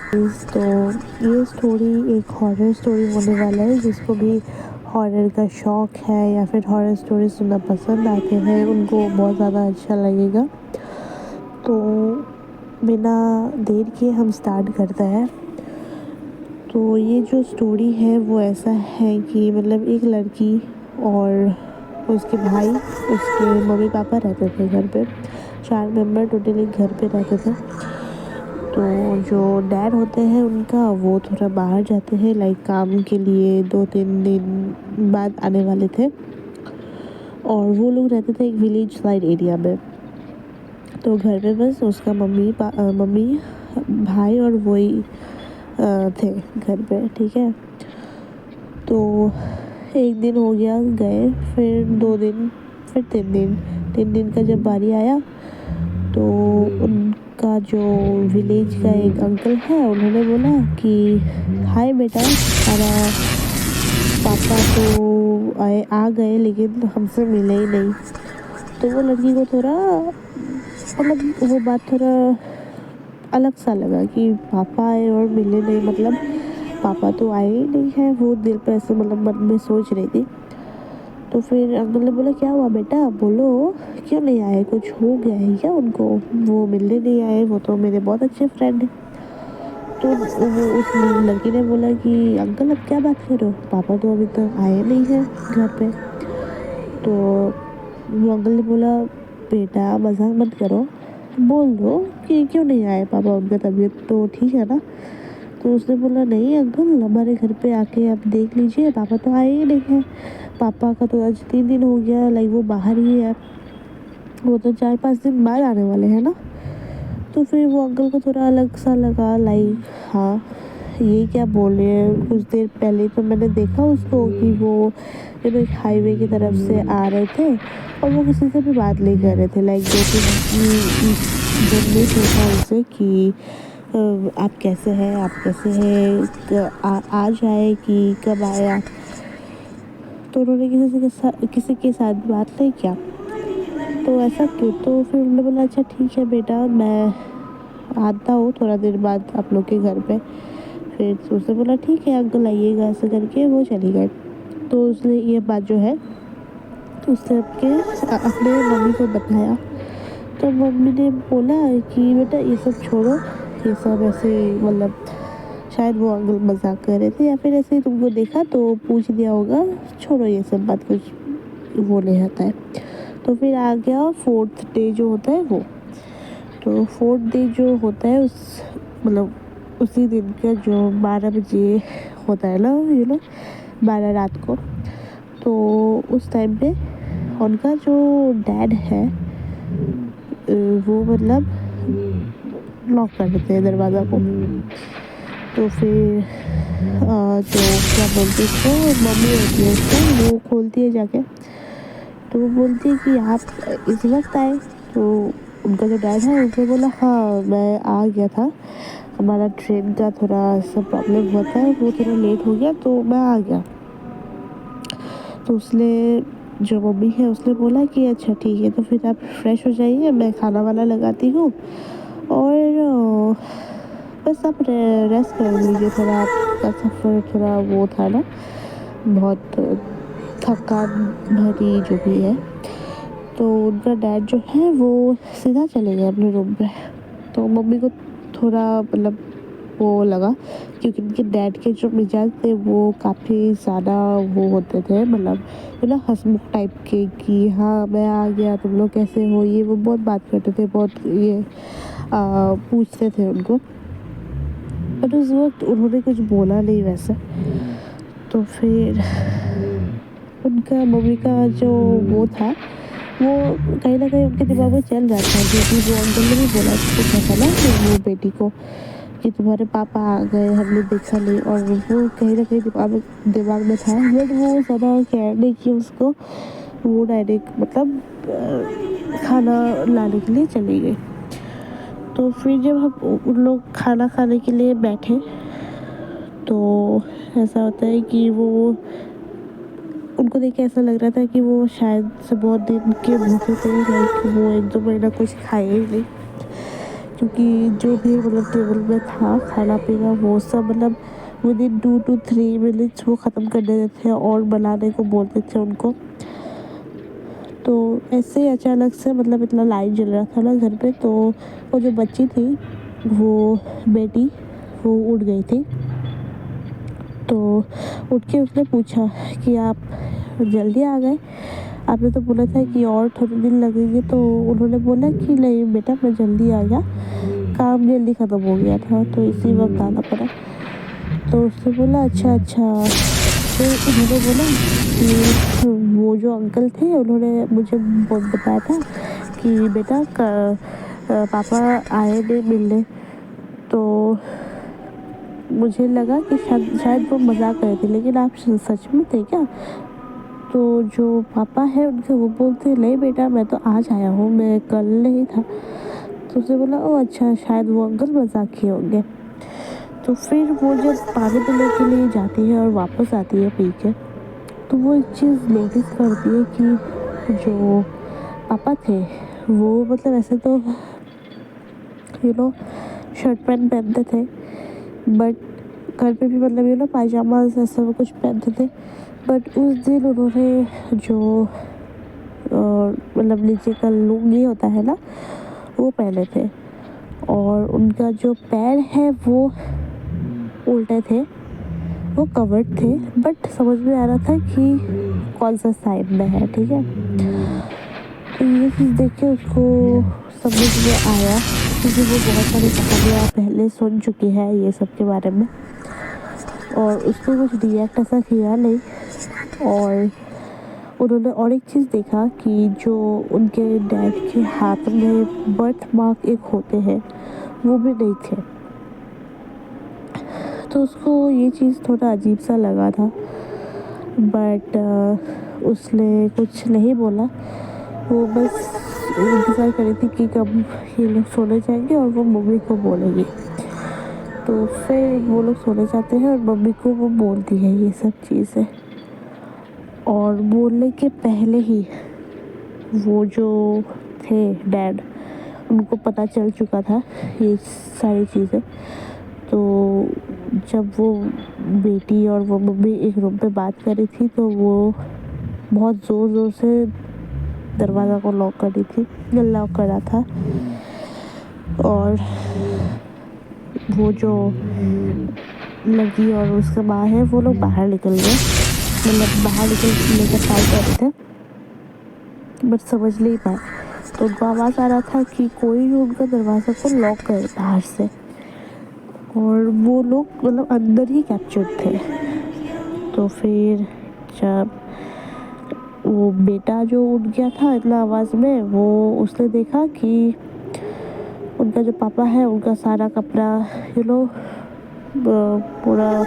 तो ये स्टोरी एक हॉरर स्टोरी होने वाला है। जिसको भी हॉरर का शौक़ है या फिर हॉरर स्टोरी सुनना पसंद आते हैं उनको बहुत ज़्यादा अच्छा लगेगा। तो बिना देर के हम स्टार्ट करते हैं। तो ये जो स्टोरी है वो ऐसा है कि मतलब एक लड़की और उसके भाई, उसके मम्मी पापा रहते थे घर पे। 4 मेंबर टोटली घर पे रहते थे। तो जो डैड होते हैं उनका वो थोड़ा बाहर जाते हैं लाइक काम के लिए, 2-3 दिन बाद आने वाले थे। और वो लोग रहते थे एक विलेज साइड एरिया में। तो घर पे बस उसका मम्मी, भाई और वही थे घर पे, ठीक है। तो एक दिन हो गया गए, फिर 2 दिन, फिर 3 दिन का जब बारी आया तो उनका जो विलेज का एक अंकल है उन्होंने बोला कि हाय बेटा, हमारा पापा तो आ गए लेकिन हमसे मिले ही नहीं। तो वो लड़की को थोड़ा मतलब वो बात थोड़ा अलग सा लगा कि पापा आए और मिले नहीं, मतलब पापा तो आए ही नहीं है। वो दिल पे ऐसे मतलब मन में सोच रही थी। तो फिर अंकल ने बोला क्या हुआ बेटा, बोलो क्यों नहीं आए, कुछ हो गया है क्या उनको, वो मिलने नहीं आए, वो तो मेरे बहुत अच्छे फ्रेंड हैं। तो वो उस लड़की ने बोला कि अंकल अब क्या बात कर रहे हो, पापा तो अभी तक आए नहीं हैं घर पे। तो वो अंकल ने बोला बेटा मजाक मत करो, बोल दो कि क्यों नहीं आए पापा, उनका तबीयत तो ठीक है ना। तो उसने बोला नहीं अंकल, हमारे घर पे आके आप देख लीजिए, पापा तो आए ही नहीं है। पापा का तो आज 3 दिन हो गया, लाइक वो बाहर ही है, वो तो 4-5 दिन बाद आने वाले हैं ना। तो फिर वो अंकल को थोड़ा अलग सा लगा, लाइक हाँ ये क्या बोल रहे हैं। कुछ देर पहले तो मैंने देखा उसको कि वो एक हाईवे की तरफ से आ रहे थे और वो किसी से भी बात नहीं कर रहे थे। लाइक 2-3 दिन नहीं पूछा उनसे कि आप कैसे हैं, आप कैसे हैं, आज आए कि कब आए आप। तो उन्होंने किसी के साथ बात नहीं किया। तो ऐसा क्यों, तो फिर उन्होंने बोला अच्छा ठीक है बेटा, मैं आता हूँ थोड़ा देर बाद आप लोग के घर पे। फिर तो उसने बोला ठीक है अंकल आइएगा, ऐसे करके वो चली गए। तो उसने ये बात जो है उसने अपने मम्मी को बताया। तो मम्मी ने बोला कि बेटा ये सब छोड़ो, ये सब ऐसे मतलब शायद वो अंकल मजाक कर रहे थे या फिर ऐसे ही तुमको देखा तो पूछ दिया होगा, छोड़ो ये सब बात, कुछ वो नहीं आता है। तो फिर आ गया 4th डे जो होता है वो। तो 4th डे जो होता है उस मतलब उसी दिन का जो 12 बजे होता है ना, 12 रात को। तो उस टाइम पे उनका जो डैड है वो मतलब लॉक कर देते हैं दरवाज़ा को। तो फिर जो क्या बोलते उसको, मम्मी होती है उसको, वो खोलती है जाके। तो वो बोलती है कि आप इस वक्त आए। तो उनका जो डैड है उसने बोला हाँ मैं आ गया था, हमारा ट्रेन का थोड़ा सा प्रॉब्लम हुआ था, वो थोड़ा लेट हो गया तो मैं आ गया। तो उसने जो मम्मी है उसने बोला कि अच्छा ठीक है, तो फिर आप फ्रेश हो जाइए, मैं खाना वाना लगाती हूँ और बस आप रेस्ट कर लीजिए थोड़ा, आपका सफ़र थोड़ा वो था ना, बहुत थकान भरी जो भी है। तो उनका डैड जो है वो सीधा चले गए अपने रूम पे। तो मम्मी को थोड़ा मतलब वो लगा, क्योंकि उनके डैड के जो मिजाज थे वो काफ़ी ज़्यादा वो होते थे, मतलब हंसमुख टाइप के कि हाँ मैं आ गया, तुम लोग कैसे हो, ये वो बहुत बात करते थे, बहुत ये पूछते थे उनको। बट उस वक्त उन्होंने कुछ बोला नहीं वैसे। तो फिर उनका मम्मी का जो वो था वो कहीं ना कहीं उनके दिमाग में चल रहा था, क्योंकि वो अंकल ने भी बोला पूछा था ना कि वो बेटी को कि तुम्हारे पापा आ गए, हमने देखा नहीं, और वो कहीं ना कहीं दिमाग में था। बट वो ज़्यादा केयर नहीं की उसको, वो डायरेक्ट मतलब खाना लाने के लिए चली गई। तो फिर जब हम उन लोग खाना खाने के लिए बैठे तो ऐसा होता है कि वो उनको देख के ऐसा लग रहा था कि वो शायद से बहुत दिन के भूखे थे, लाइक वो 1-2 महीना कुछ खाए ही नहीं। क्योंकि जो भी मतलब टेबल में था खाना पीना वो सब मतलब विदिन 2 to 3 मिनट्स वो ख़त्म कर देते थे और बनाने को बोलते थे उनको। तो ऐसे ही अचानक से मतलब इतना लाइट जल रहा था ना घर पे, तो वो जो बच्ची थी वो बेटी वो उठ गई थी। तो उठ के उसने पूछा कि आप जल्दी आ गए, आपने तो बोला था कि और थोड़े दिन लगेंगे। तो उन्होंने बोला कि नहीं बेटा मैं जल्दी आ गया, काम जल्दी ख़त्म हो गया था तो इसी वक्त आना पड़ा। तो उसने बोला अच्छा अच्छा। फिर उन्होंने बोला कि वो जो अंकल थे उन्होंने मुझे बताया था कि बेटा पापा आए नहीं मिलने। तो मुझे लगा कि शायद वो मजाक कर रहे थे, लेकिन आप सच में थे क्या? तो जो पापा है उनके वो बोलते नहीं बेटा मैं तो आज आया हूँ, मैं कल नहीं था। तो उसने बोला ओ अच्छा शायद वो अंकल मजाक किए होंगे। तो फिर वो जब पानी पीने के लिए जाती है और वापस आती है पी के, तो वो एक चीज़ नोटिस करती है कि जो पापा थे वो मतलब ऐसे तो शर्ट पैंट पहनते थे, बट घर पे भी मतलब पायजामा ऐसा वो कुछ पहनते थे। बट उस दिन उन्होंने जो मतलब नीचे का लुंगी होता है ना वो पहने थे, और उनका जो पैर है वो उल्टे थे, वो कवर्ड थे, बट समझ में आ रहा था कि कौन सा साइड में है। ठीक है, तो ये चीज़ देख के उसको समझ में आया, क्योंकि वो बहुत सारी कहानियाँ पहले सुन चुकी है ये सब के बारे में, और उसने कुछ रिएक्ट ऐसा किया नहीं। और उन्होंने और एक चीज़ देखा कि जो उनके डैड के हाथ में बर्थ मार्क एक होते हैं वो भी नहीं थे। तो उसको ये चीज़ थोड़ा अजीब सा लगा था, बट उसने कुछ नहीं बोला। वो बस इंतज़ार कर रही थी कि कब ये लोग सोने जाएंगे और वो मम्मी को बोलेगी। तो फिर वो लोग सोने जाते हैं और मम्मी को वो बोलती है ये सब चीज़ें, और बोलने के पहले ही वो जो थे डैड उनको पता चल चुका था ये सारी चीज़ें। तो जब वो बेटी और वो मम्मी एक रूम पे बात कर रही थी तो वो बहुत ज़ोर ज़ोर से दरवाज़ा को लॉक कर रही थी, लॉक कर रहा था। और वो जो लड़की और उसका माँ है वो लोग बाहर निकल गए, मतलब बाहर निकलने का ट्राई कर रहे थे बट समझ नहीं पाए। तो उनको आवाज़ आ रहा था कि कोई भी उनका दरवाज़ा को लॉक करे बाहर से, और वो लोग मतलब अंदर ही कैप्चर्ड थे। तो फिर जब वो बेटा जो उठ गया था इतना आवाज़ में, वो उसने देखा कि उनका जो पापा है उनका सारा कपड़ा पूरा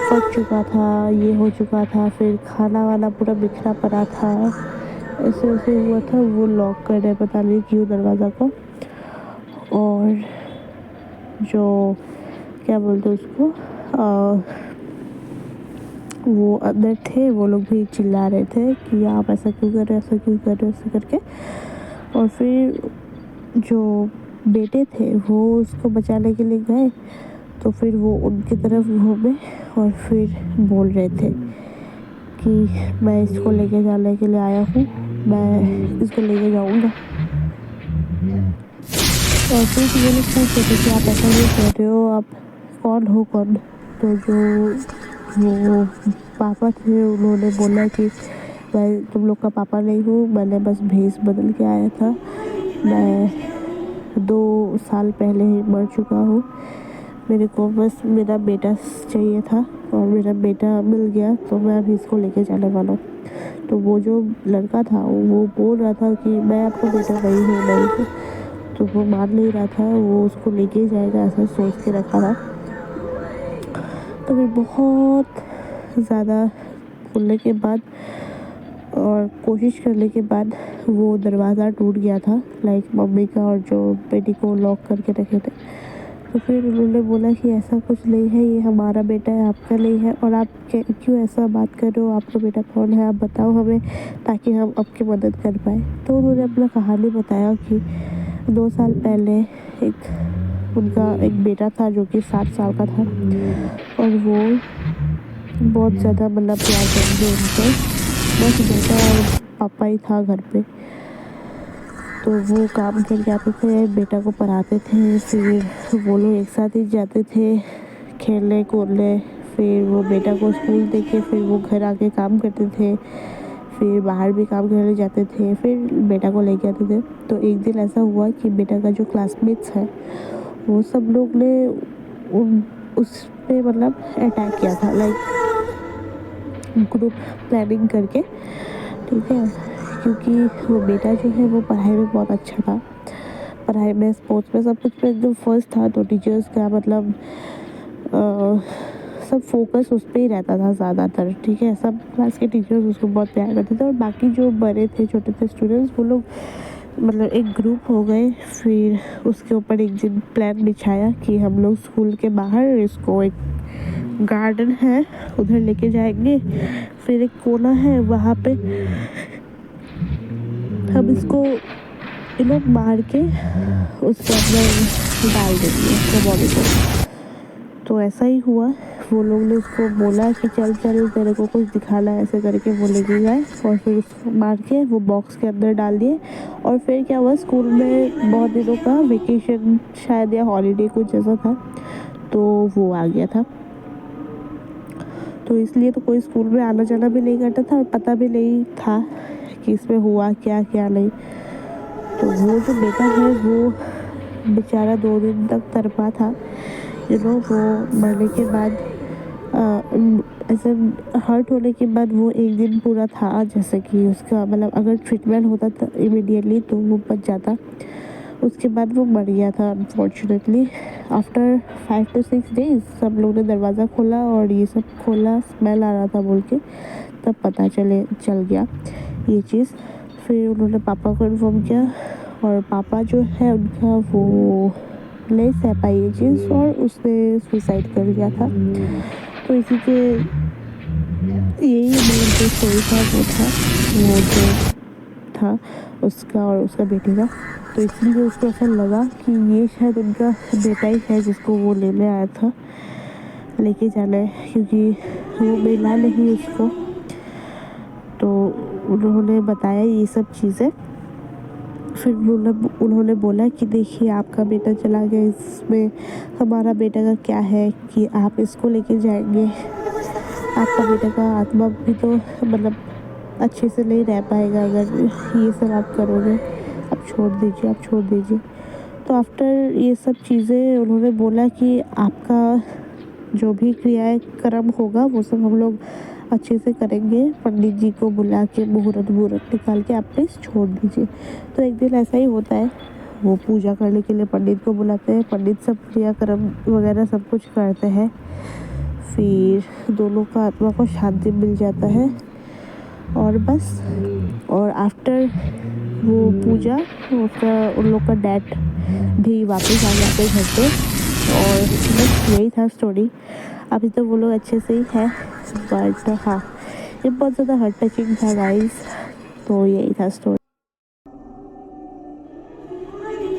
फट चुका था, ये हो चुका था, फिर खाना वाना पूरा बिखरा पड़ा था। ऐसे ऐसे हुआ था, वो लॉक कर रहे पता नहीं क्यों दरवाज़ा को। और जो क्या बोलते उसको वो अंदर थे वो लोग भी चिल्ला रहे थे कि आप ऐसा क्यों कर रहे हो, ऐसा क्यों कर रहे हो, ऐसा करके। और फिर जो बेटे थे वो उसको बचाने के लिए गए, तो फिर वो उनकी तरफ घूमे और फिर बोल रहे थे कि मैं इसको लेके जाने के लिए आया हूँ, मैं इसको लेके जाऊँगा। और फिर वो लोग पूछ रहे थे कि आप ऐसा नहीं कर रहे हो, आप कौन हो कौन? तो जो वो पापा थे उन्होंने बोला कि मैं तुम लोग का पापा नहीं हूँ, मैंने बस भेस बदल के आया था, मैं 2 साल पहले ही मर चुका हूँ, मेरे को बस मेरा बेटा चाहिए था और मेरा बेटा मिल गया, तो मैं अभी इसको लेके जाने वाला हूँ। तो वो जो लड़का था वो बोल रहा था कि मैं आपका बेटा नहीं हूँ, तो वो मान नहीं रहा था, वो उसको लेके जाएगा ऐसा सोच के रखा था। तो फिर बहुत ज़्यादा बोलने के बाद और कोशिश करने के बाद वो दरवाज़ा टूट गया था, लाइक मम्मी का और जो बेटी को लॉक करके रखे थे। तो फिर उन्होंने बोला कि ऐसा कुछ नहीं है, ये हमारा बेटा है, आपका नहीं है, और आप क्यों ऐसा बात कर रहे हो, आपका बेटा कौन है, आप बताओ हमें ताकि हम आपकी मदद कर पाए। तो उन्होंने अपना कहानी बताया कि 2 साल पहले उनका एक बेटा था जो कि 7 साल का था और वो बहुत ज़्यादा मतलब प्यार करेंगे उनसे, बस बेटा और पापा ही था घर पे। तो वो काम करके आते थे, बेटा को पढ़ाते थे, फिर वो लोग एक साथ ही जाते थे खेलने कूदने। फिर वो बेटा को स्कूल दे के फिर वो घर आके काम करते थे, फिर बाहर भी काम करने जाते थे, फिर बेटा को लेके आते थे। तो एक दिन ऐसा हुआ कि बेटा का जो क्लासमेट्स है वो सब लोग ने उस पे मतलब अटैक किया था, लाइक ग्रुप प्लानिंग करके, ठीक है। क्योंकि वो बेटा जो है वो पढ़ाई में बहुत अच्छा था, पढ़ाई में स्पोर्ट्स में सब कुछ में एकदम फर्स्ट था। तो टीचर्स का मतलब सब फोकस उस पर ही रहता था ज़्यादातर, ठीक है। सब क्लास के टीचर्स उसको बहुत प्यार करते थे और बाकी जो बड़े थे छोटे थे स्टूडेंट्स वो लोग मतलब एक ग्रुप हो गए। फिर उसके ऊपर एक दिन प्लान बिछाया कि हम लोग स्कूल के बाहर इसको एक गार्डन है उधर लेके जाएंगे, फिर एक कोना है वहाँ पे हम इसको लोग मार के उसके अंदर डाल देंगे उसको बॉडी को। तो ऐसा ही हुआ, वो लोग ने उसको बोला कि चल चल तेरे को कुछ दिखाना है, ऐसे करके वो लेके गए और फिर उसको मार के वो बॉक्स के अंदर डाल दिए। और फिर क्या हुआ, स्कूल में बहुत दिनों का वेकेशन शायद या हॉलीडे कुछ ऐसा था, तो वो आ गया था। तो इसलिए तो कोई स्कूल में आना जाना भी नहीं करता था और पता भी नहीं था कि इसमें हुआ क्या क्या नहीं। तो वो जो बेटा है वो बेचारा 2 दिन तक तड़पा था, वो मरने के बाद ऐसे हर्ट होने के बाद वो एक दिन पूरा था, जैसे कि उसका मतलब अगर ट्रीटमेंट होता था इमीडिएटली तो वो बच जाता। उसके बाद वो मर गया था अनफॉर्चुनेटली। आफ्टर 5 to 6 days सब लोग ने दरवाज़ा खोला और ये सब खोला, स्मेल आ रहा था बोल के, तब पता चल गया ये चीज़। फिर उन्होंने पापा को इन्फॉर्म किया और पापा जो है उनका वो नहीं सह पाई ये चीज़ और उसने सुसाइड कर लिया था। तो इसी के यही मतलब जो स्टोरी था वो जो था उसका और उसका बेटे का। तो इसलिए उसको ऐसा लगा कि ये शायद उनका बेटा ही है जिसको वो लेने आया था, लेके जाना है, क्योंकि वो मिला नहीं उसको। तो उन्होंने बताया ये सब चीज़ें। फिर उन्होंने बोला कि देखिए आपका बेटा चला गया, इसमें हमारा बेटा का क्या है कि आप इसको लेके जाएंगे, आपका बेटा का आत्मा भी तो मतलब अच्छे से नहीं रह पाएगा अगर ये सब आप करोगे, आप छोड़ दीजिए। तो आफ्टर ये सब चीज़ें उन्होंने बोला कि आपका जो भी क्रियाएं कर्म होगा वो सब हम लोग अच्छे से करेंगे, पंडित जी को बुला के मुहूर्त निकाल के आप प्लीज़ छोड़ दीजिए। तो एक दिन ऐसा ही होता है, वो पूजा करने के लिए पंडित को बुलाते हैं, पंडित सब क्रियाक्रम वगैरह सब कुछ करते हैं। फिर दोनों का आत्मा को शांति मिल जाता है और बस। और आफ्टर वो पूजा उसका उन लोग का डैड भी वापस आ जाते हैं घर पे। और बस यही था स्टोरी। अभी तो वो लोग अच्छे से ही है, बट हाँ ये बहुत ज़्यादा हार्ट टचिंग था गाइस। तो यही था स्टोरी।